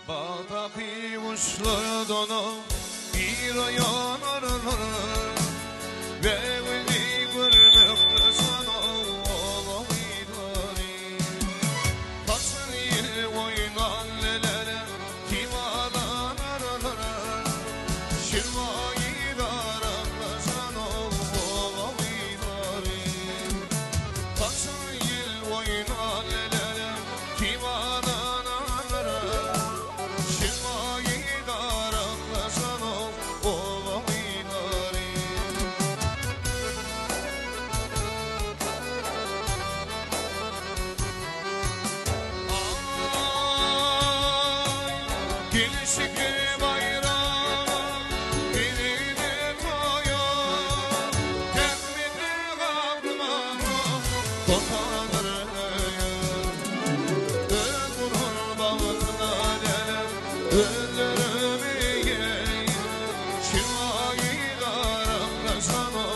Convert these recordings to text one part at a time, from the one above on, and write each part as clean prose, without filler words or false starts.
Bağdaki kuşlar donum bir ayağın araları ve beni görmekle sana olayları. Kaçın yıl oynan lelere kimadan araları şirmayı darakla sana olayları. Kaçın yıl oynan lelere kimadan araları şirmayı darakla sana olayları. Gelişik bayram birine koyuyor kendini kalkma kotanır ömrün bağına ölürüm ye şirmayı darakla sana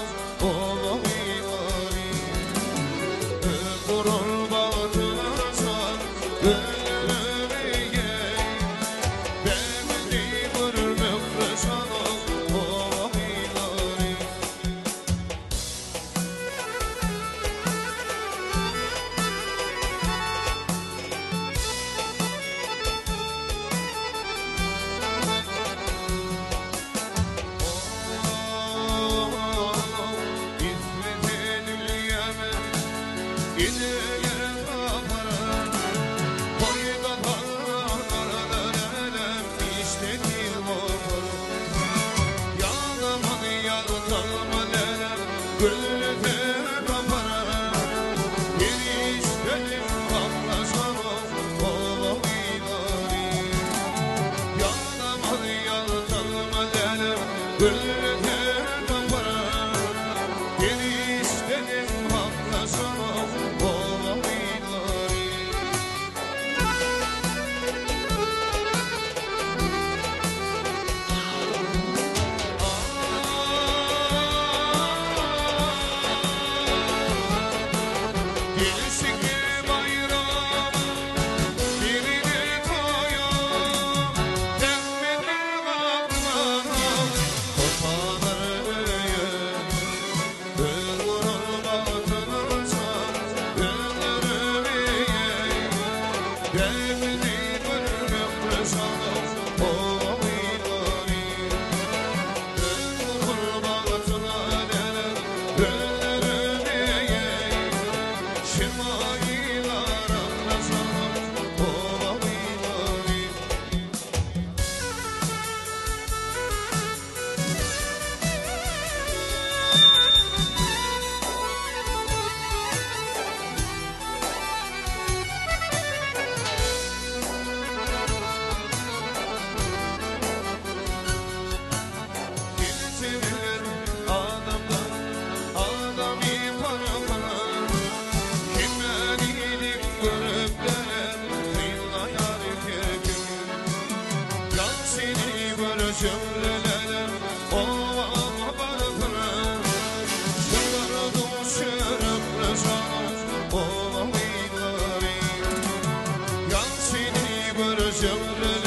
olayları. Ömrün bağına san ölürüm ye beni görmekle sana olayları. İsmet'in Yemen gidiyor kapara koyda tarlalarım işletir motor yanıman yanıtalım lelem gülüte kapara bir işletim baklasana olayları. Yanıman yanıtalım lelem gülüte kapara bir işletim baklasana olayları. Gelişik bayram birine koyuyor kendini kalkma kotanır ömrün bağına san ölürüm beni görmekle sana olayları. Ömrün bağına ölürüm şirmayı darakla sana olayları. Kim sevilir adamdan adamı paralar kimden iyilik görüp de kıyılayar kerkim. Yan seni göreceğim lelem ova balıklar çıkardım şerefle sana olayları. Yan seni göreceğim lelem